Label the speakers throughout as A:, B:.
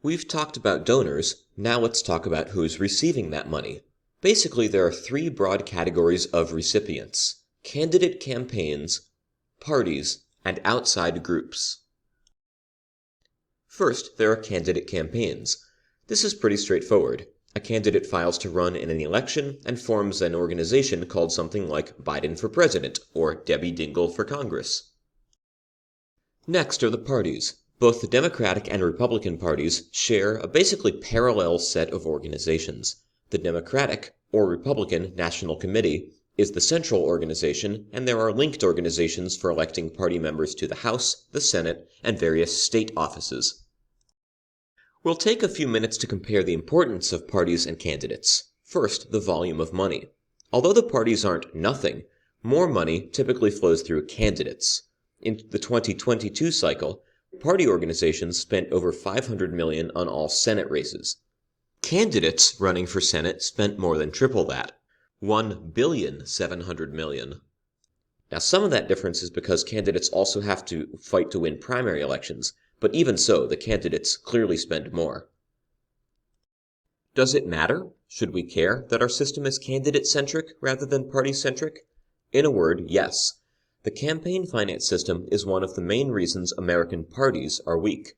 A: We've talked about donors, now let's talk about who's receiving that money. Basically, there are three broad categories of recipients: candidate campaigns, parties, and outside groups. First, there are candidate campaigns. This is pretty straightforward. A candidate files to run in an election and forms an organization called something like Biden for President or Debbie Dingle for Congress. Next are the parties. Both the Democratic and Republican parties share a basically parallel set of organizations. The Democratic, or Republican, National Committee is the central organization, and there are linked organizations for electing party members to the House, the Senate, and various state offices. We'll take a few minutes to compare the importance of parties and candidates. First, the volume of money. Although the parties aren't nothing, more money typically flows through candidates. In the 2022 cycle, party organizations spent over $500 million on all Senate races. Candidates running for Senate spent more than triple that, $1.7 billion. Now, some of that difference is because candidates also have to fight to win primary elections, but even so, the candidates clearly spend more. Does it matter? Should we care that our system is candidate-centric rather than party-centric? In a word, yes. The campaign finance system is one of the main reasons American parties are weak.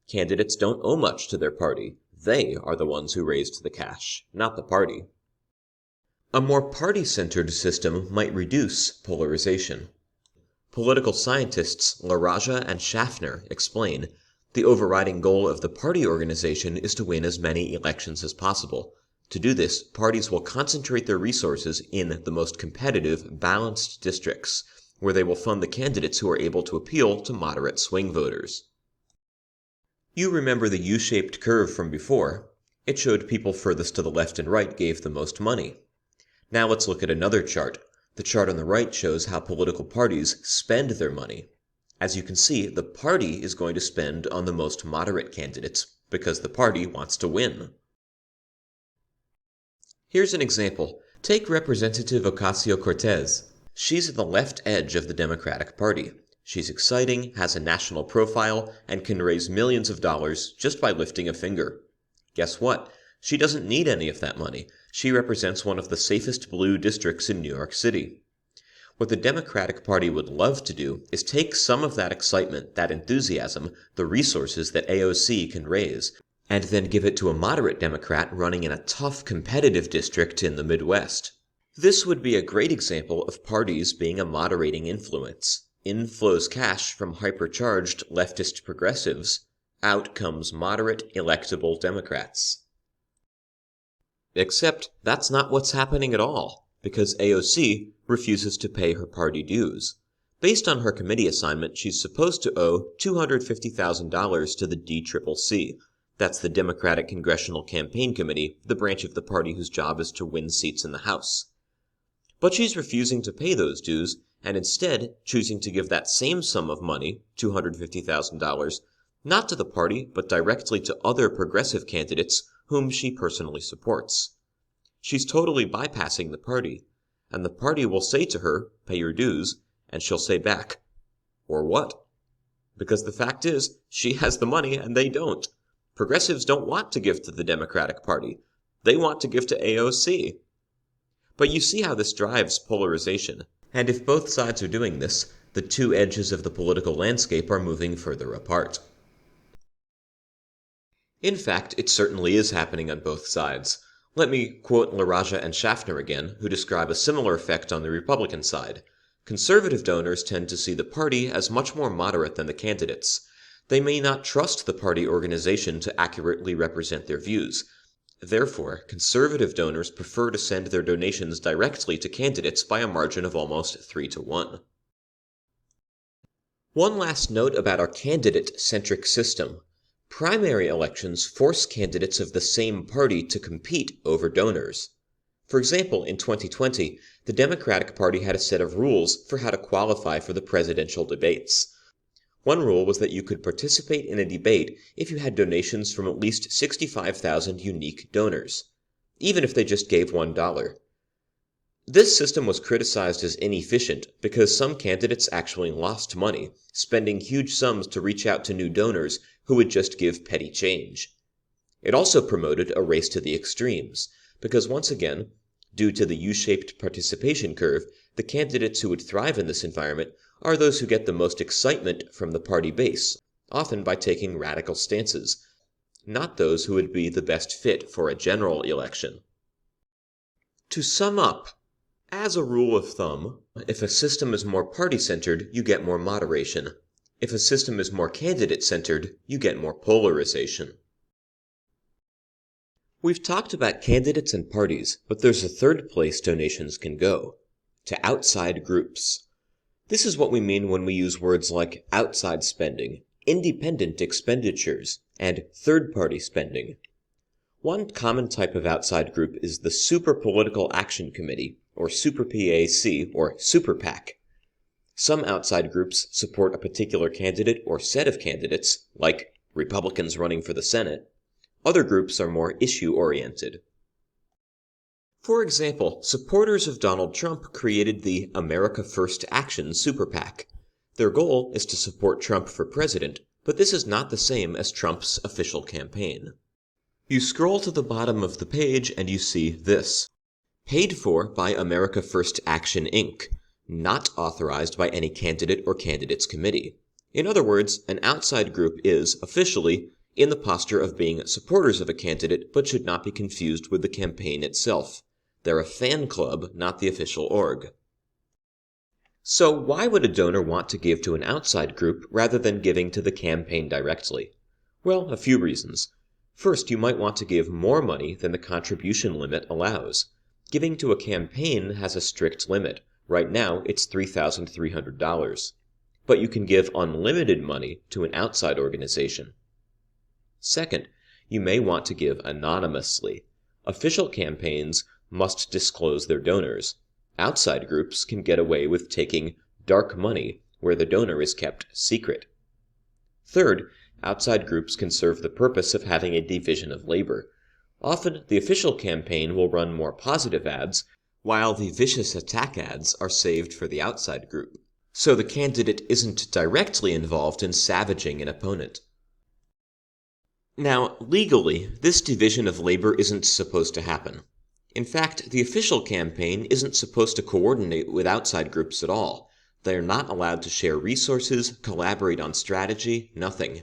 A: Candidates don't owe much to their party. They are the ones who raised the cash, not the party. A more party-centered system might reduce polarization. Political scientists LaRaja and Schaffner explain, the overriding goal of the party organization is to win as many elections as possible. To do this, parties will concentrate their resources in the most competitive, balanced districts, where they will fund the candidates who are able to appeal to moderate swing voters. You remember the U-shaped curve from before. It showed people furthest to the left and right gave the most money. Now let's look at another chart. The chart on the right shows how political parties spend their money. As you can see, the party is going to spend on the most moderate candidates because the party wants to win. Here's an example. Take Representative Ocasio-Cortez. She's at the left edge of the Democratic Party. She's exciting, has a national profile, and can raise millions of dollars just by lifting a finger. Guess what? She doesn't need any of that money. She represents one of the safest blue districts in New York City. What the Democratic Party would love to do is take some of that excitement, that enthusiasm, the resources that AOC can raise, and then give it to a moderate Democrat running in a tough, competitive district in the Midwest. This would be a great example of parties being a moderating influence. In flows cash from hypercharged leftist progressives. Out comes moderate, electable Democrats. Except that's not what's happening at all, because AOC refuses to pay her party dues. Based on her committee assignment, she's supposed to owe $250,000 to the DCCC. That's the Democratic Congressional Campaign Committee, the branch of the party whose job is to win seats in the House. But she's refusing to pay those dues, and instead choosing to give that same sum of money, $250,000, not to the party, but directly to other progressive candidates whom she personally supports. She's totally bypassing the party, and the party will say to her, pay your dues, and she'll say back, or what? Because the fact is, she has the money and they don't. Progressives don't want to give to the Democratic Party. They want to give to AOC. But you see how this drives polarization, and if both sides are doing this, the two edges of the political landscape are moving further apart. In fact, it certainly is happening on both sides. Let me quote LaRaja and Schaffner again, who describe a similar effect on the Republican side. Conservative donors tend to see the party as much more moderate than the candidates. They may not trust the party organization to accurately represent their views. Therefore, conservative donors prefer to send their donations directly to candidates by a margin of almost 3-1. One last note about our candidate-centric system. Primary elections force candidates of the same party to compete over donors. For example, in 2020, the Democratic Party had a set of rules for how to qualify for the presidential debates. One rule was that you could participate in a debate if you had donations from at least 65,000 unique donors, even if they just gave $1. This system was criticized as inefficient because some candidates actually lost money, spending huge sums to reach out to new donors who would just give petty change. It also promoted a race to the extremes, because once again, due to the U-shaped participation curve, the candidates who would thrive in this environment are those who get the most excitement from the party base, often by taking radical stances, not those who would be the best fit for a general election. To sum up, as a rule of thumb, if a system is more party-centered, you get more moderation. If a system is more candidate-centered, you get more polarization. We've talked about candidates and parties, but there's a third place donations can go: to outside groups. This is what we mean when we use words like outside spending, independent expenditures, and third-party spending. One common type of outside group is the Super Political Action Committee, or Super PAC, or Super PAC. Some outside groups support a particular candidate or set of candidates, like Republicans running for the Senate. Other groups are more issue-oriented. For example, supporters of Donald Trump created the America First Action Super PAC. Their goal is to support Trump for president, but this is not the same as Trump's official campaign. You scroll to the bottom of the page and you see this: paid for by America First Action Inc., not authorized by any candidate or candidates committee. In other words, an outside group is, officially, in the posture of being supporters of a candidate, but should not be confused with the campaign itself. They're a fan club, not the official org. So why would a donor want to give to an outside group rather than giving to the campaign directly? Well, a few reasons. First, you might want to give more money than the contribution limit allows. Giving to a campaign has a strict limit. Right now, it's $3,300. But you can give unlimited money to an outside organization. Second, you may want to give anonymously. Official campaigns must disclose their donors. Outside groups can get away with taking dark money where the donor is kept secret. Third, outside groups can serve the purpose of having a division of labor. Often, the official campaign will run more positive ads, while the vicious attack ads are saved for the outside group. So the candidate isn't directly involved in savaging an opponent. Now, legally, this division of labor isn't supposed to happen. In fact, the official campaign isn't supposed to coordinate with outside groups at all. They are not allowed to share resources, collaborate on strategy, nothing.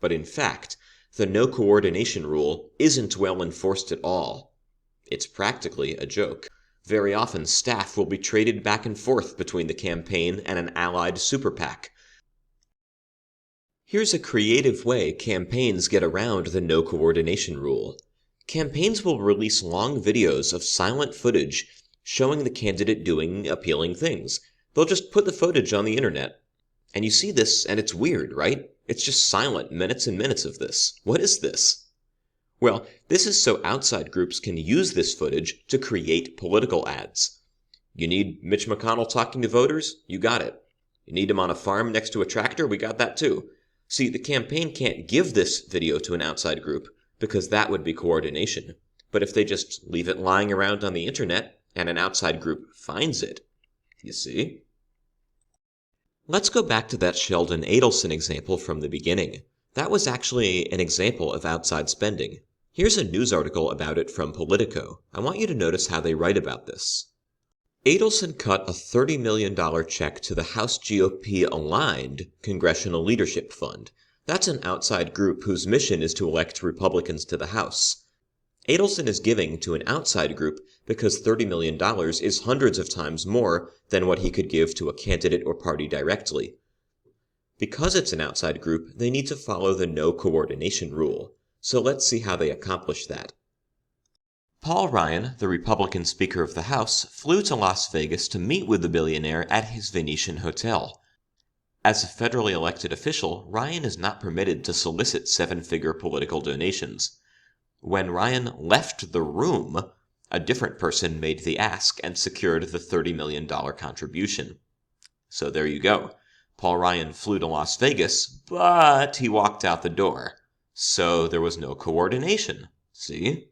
A: But in fact, the no coordination rule isn't well enforced at all. It's practically a joke. Very often, staff will be traded back and forth between the campaign and an allied super PAC. Here's a creative way campaigns get around the no coordination rule. Campaigns will release long videos of silent footage showing the candidate doing appealing things. They'll just put the footage on the internet. And you see this, and it's weird, right? It's just silent, minutes and minutes of this. What is this? Well, this is so outside groups can use this footage to create political ads. You need Mitch McConnell talking to voters? You got it. You need him on a farm next to a tractor? We got that too. See, the campaign can't give this video to an outside group because that would be coordination. But if they just leave it lying around on the internet and an outside group finds it, you see? Let's go back to that Sheldon Adelson example from the beginning. That was actually an example of outside spending. Here's a news article about it from Politico. I want you to notice how they write about this. Adelson cut a $30 million check to the House GOP-aligned Congressional Leadership Fund. That's an outside group whose mission is to elect Republicans to the House. Adelson is giving to an outside group because $30 million is hundreds of times more than what he could give to a candidate or party directly. Because it's an outside group, they need to follow the no coordination rule. So let's see how they accomplish that. Paul Ryan, the Republican Speaker of the House, flew to Las Vegas to meet with the billionaire at his Venetian hotel. As a federally elected official, Ryan is not permitted to solicit seven-figure political donations. When Ryan left the room, a different person made the ask and secured the $30 million contribution. So there you go. Paul Ryan flew to Las Vegas, but he walked out the door. So there was no coordination. See?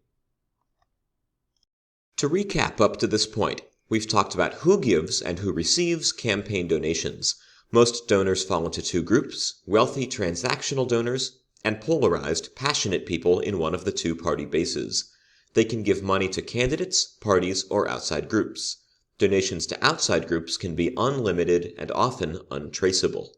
A: To recap up to this point, we've talked about who gives and who receives campaign donations. Most donors fall into two groups: wealthy transactional donors and polarized, passionate people in one of the two party bases. They can give money to candidates, parties, or outside groups. Donations to outside groups can be unlimited and often untraceable.